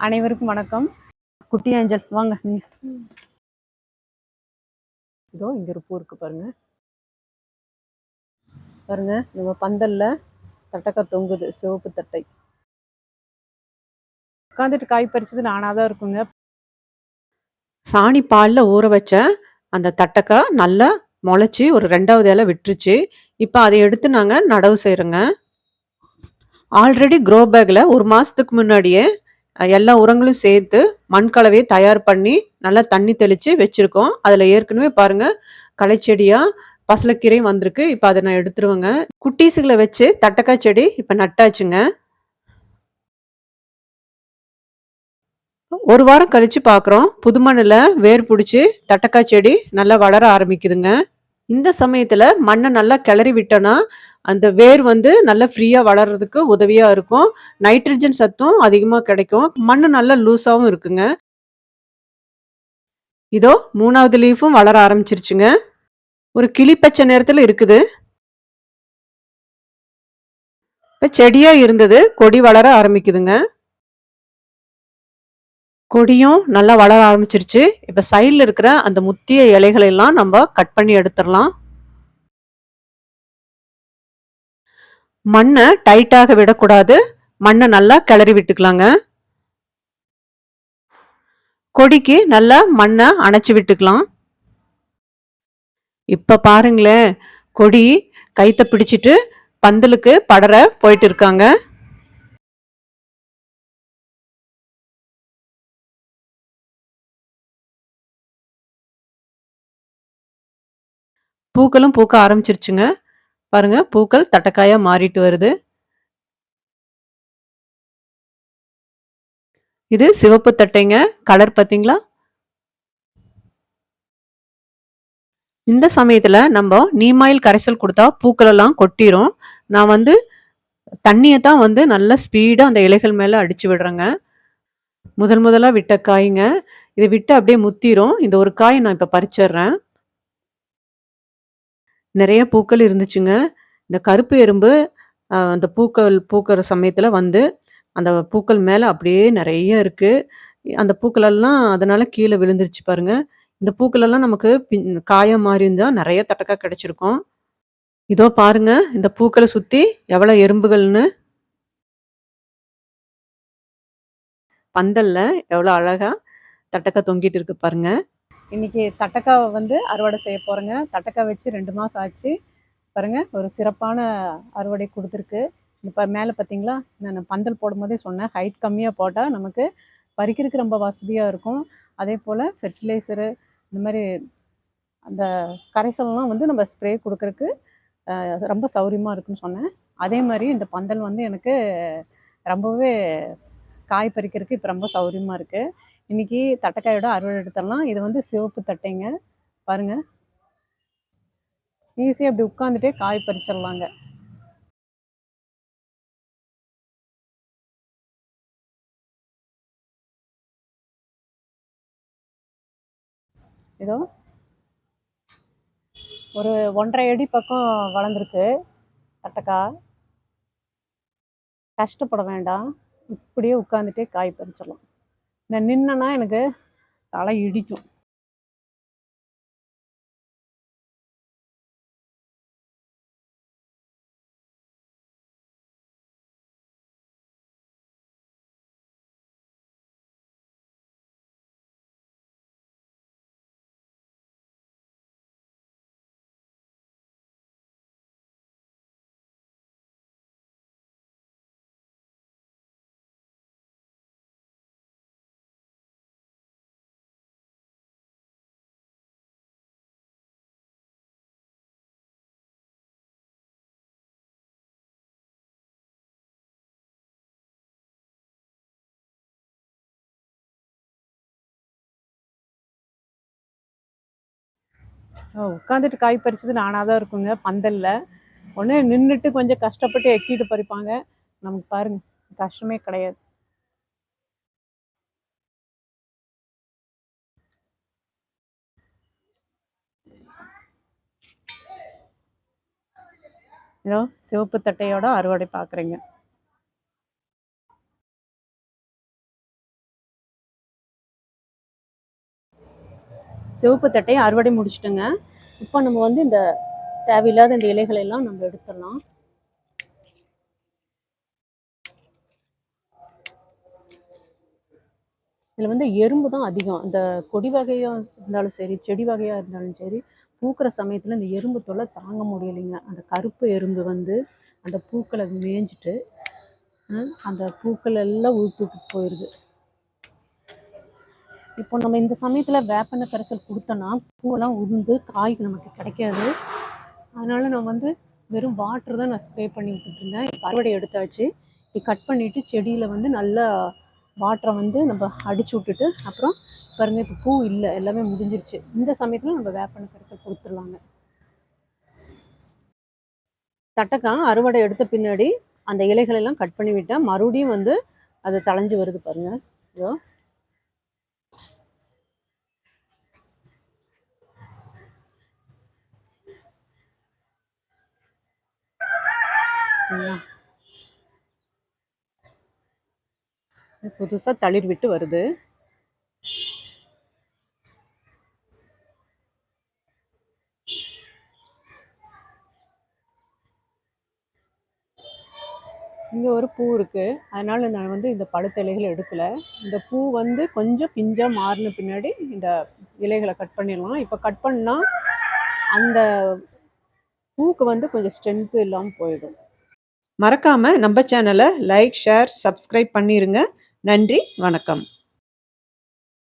அனைவருக்கும் வணக்கம். குட்டி ஏஞ்சல் வாங்க. இதோ இங்க ஒரு பூ இருக்கு பாருங்க. பாருங்க நம்ம பந்தல்ல தட்டக்காய் தொங்குது, சிவப்பு தட்டை. உட்காந்துட்டு காய் பறிச்சது நானாக தான் இருக்குங்க. சாணி பாலில் ஊற வச்ச அந்த தட்டக்காய் நல்லா முளைச்சி ஒரு 2வது இலை விட்டுருச்சு. இப்போ அதை எடுத்து நாங்கள் நடவு செய்கிறோங்க. ஆல்ரெடி க்ரோ பேக்கில் ஒரு மாதத்துக்கு முன்னாடியே எல்லா உரங்களும் சேர்த்து மண் கலவையை தயார் பண்ணி நல்லா தண்ணி தெளித்து வச்சுருக்கோம். அதில் ஏற்கனவே பாருங்கள் களைச்செடியாக பசலைக்கீரையும் வந்திருக்கு. இப்போ அதை நான் எடுத்துருவேங்க. குட்டீஸுகளை வச்சு தட்டக்காய் செடி இப்போ நட்டாச்சுங்க. ஒரு வாரம் கழிச்சு பார்க்குறோம். புது மண்ணில் வேர் பிடிச்சி தட்டக்காய் செடி நல்லா வளர ஆரம்பிக்குதுங்க. இந்த சமயத்தில் மண்ணை நல்லா கிளறி விட்டோன்னா அந்த வேர் வந்து நல்லா ஃப்ரீயாக வளர்கிறதுக்கு உதவியாக இருக்கும். நைட்ரஜன் சத்தும் அதிகமாக கிடைக்கும். மண் நல்லா லூஸாகவும் இருக்குங்க. இதோ 3வது லீஃபும் வளர ஆரம்பிச்சிருச்சுங்க. ஒரு கிளி பச்சை நேரத்தில் இருக்குது. இப்போ செடியாக இருந்தது கொடி வளர ஆரம்பிக்குதுங்க. கொடியும் நல்லா வளர ஆரம்பிச்சிருச்சு. இப்போ சைடில் இருக்கிற அந்த முத்திய இலைகளை எல்லாம் நம்ம கட் பண்ணி எடுத்துடலாம். மண்ணை டைட்டாக விடக்கூடாது. மண்ணை நல்லா கிளறி விட்டுக்கலாங்க. கொடிக்கு நல்லா மண்ணை அணைச்சி விட்டுக்கலாம். இப்ப பாருங்களேன், கொடி கைத்த பிடிச்சிட்டு பந்தலுக்கு படர போயிட்டு இருக்காங்க. பூக்களும் பூக்க ஆரம்பிச்சிருச்சுங்க. பாருங்க பூக்கள் தட்டக்காயா மாறிட்டு வருது. இது சிவப்பு தட்டைங்க. கலர் பார்த்தீங்களா? இந்த சமயத்துல நம்ம நீமாயில் கரைசல் கொடுத்தா பூக்கள் எல்லாம் கொட்டிரும். நான் வந்து தண்ணியை தான் வந்து நல்லா ஸ்பீடா அந்த இலைகள் மேல அடிச்சு விடுறேங்க. முதலா விட்ட காய்ங்க. இதை விட்டு அப்படியே முத்திரும். இந்த ஒரு காய் நான் இப்ப பறிச்சிடுறேன். நிறைய பூக்கள் இருந்துச்சுங்க. இந்த கருப்பு எறும்பு அந்த பூக்கள் பூக்கிற சமயத்துல வந்து அந்த பூக்கள் மேல அப்படியே நிறைய இருக்கு. அந்த பூக்களெல்லாம் அதனால கீழ விழுந்துருச்சு பாருங்க. இந்த பூக்களெல்லாம் நமக்கு காயா மாறி இருந்தா நிறைய தட்டக்காய் கிடைச்சிருக்கும். இதோ பாருங்க இந்த பூக்கள சுத்தி எவ்வளோ எறும்புகள்னு. பந்தல்ல எவ்வளோ அழகா தட்டக்காய் தொங்கிட்டு இருக்கு பாருங்க. இன்னைக்கு தட்டக்காவை வந்து அறுவடை செய்ய போறேங்க. தட்டக்காய் வச்சு 2 மாசம் ஆச்சு. பாருங்க ஒரு சிறப்பான அறுவடை கொடுத்துருக்கு. இப்போ மேலே பார்த்தீங்களா, நான் பந்தல் போடும்போதே சொன்னேன் ஹைட் கம்மியாக போட்டால் நமக்கு பறிக்கிறதுக்கு ரொம்ப வசதியாக இருக்கும். அதே போல் ஃபெர்டிலைசரு இந்த மாதிரி அந்த கரைசல்லாம் வந்து நம்ம ஸ்ப்ரே கொடுக்குறக்கு ரொம்ப சௌரியமாக இருக்குன்னு சொன்னேன். அதே மாதிரி இந்த பந்தல் வந்து எனக்கு ரொம்பவே காய் பறிக்கிறதுக்கு இப்போ ரொம்ப சௌரியமாக இருக்குது. இன்றைக்கி தட்டைக்காயோட அறுவடை எடுத்துடலாம். இது வந்து சிவப்பு தட்டைங்க. பாருங்கள் ஈஸியாக அப்படி உட்காந்துட்டே காய் பறிச்சிடலாங்க. ஏதோ ஒரு 1.5 அடி பக்கம் வளர்ந்துருக்கு தட்டைக்காய். கஷ்டப்பட வேண்டாம், இப்படியே உட்காந்துட்டே காய் பறிச்சிடலாம். நான் நின்னேன்னா எனக்கு தலை இடிக்கும். உட்காந்துட்டு காய் பறிச்சது நானாக தான் இருக்குங்க பந்தல்ல. ஒன்று நின்றுட்டு கொஞ்சம் கஷ்டப்பட்டு எக்கிட்டு பறிப்பாங்க. நமக்கு பாருங்க கஷ்டமே கிடையாது. ஏதோ சிவப்பு தட்டையோட அறுவடை பார்க்குறீங்க. சிவப்பு தட்டையை அறுவடை முடிச்சிட்டோங்க. இப்போ நம்ம வந்து இந்த தேவையில்லாத இந்த இலைகளை எல்லாம் நம்ம எடுத்துடலாம். இதில் வந்து எறும்பு தான் அதிகம். இந்த கொடி வகையாக இருந்தாலும் சரி, செடி வகையாக இருந்தாலும் சரி, பூக்கிற சமயத்தில் இந்த எறும்பு தொல்லை தாங்க முடியலைங்க. அந்த கருப்பு எறும்பு வந்து அந்த பூக்களை மேய்ஞ்சிட்டு அந்த பூக்கள் எல்லாம் உளுத்துட்டு போயிடுது. இப்போ நம்ம இந்த சமயத்தில் வேப்பெண்ணெய் கரைசல் கொடுத்தோன்னா பூவெல்லாம் உதிர்ந்து காய் நமக்கு கிடைக்காது. அதனால நான் வந்து வெறும் வாட்டர் தான் நான் ஸ்ப்ரே பண்ணி விட்டுட்டு இருந்தேன். இப்போ அறுவடை எடுத்தாச்சு. கட் பண்ணிவிட்டு செடியில் வந்து நல்லா வாட்டரை வந்து நம்ம அடிச்சு விட்டுட்டு அப்புறம் பாருங்க இப்போ பூ இல்லை, எல்லாமே முடிஞ்சிருச்சு. இந்த சமயத்தில் நம்ம வேப்பெண்ணெய் கரைசல் கொடுத்துடலாங்க. தட்டைக்காய் அறுவடை எடுத்த பின்னாடி அந்த இலைகள் எல்லாம் கட் பண்ணி விட்டேன். மறுபடியும் வந்து அது தளைஞ்சு வருது பாருங்க. இதோ புதுசா தளிர் விட்டு வருது. இங்கே ஒரு பூ இருக்குது, அதனால் நான் வந்து இந்த பழுத்த இலைகளை எடுக்கலை. இந்த பூ வந்து கொஞ்சம் பிஞ்சாக மாறின பின்னாடி இந்த இலைகளை கட் பண்ணிடலாம். இப்போ கட் பண்ணால் அந்த பூக்கு வந்து கொஞ்சம் ஸ்ட்ரென்த்து இல்லாமல் போயிடும். மறக்காமல் நம்ம சேனலை லைக், ஷேர், சப்ஸ்கிரைப் பண்ணிடுங்க. நன்றி, வணக்கம்.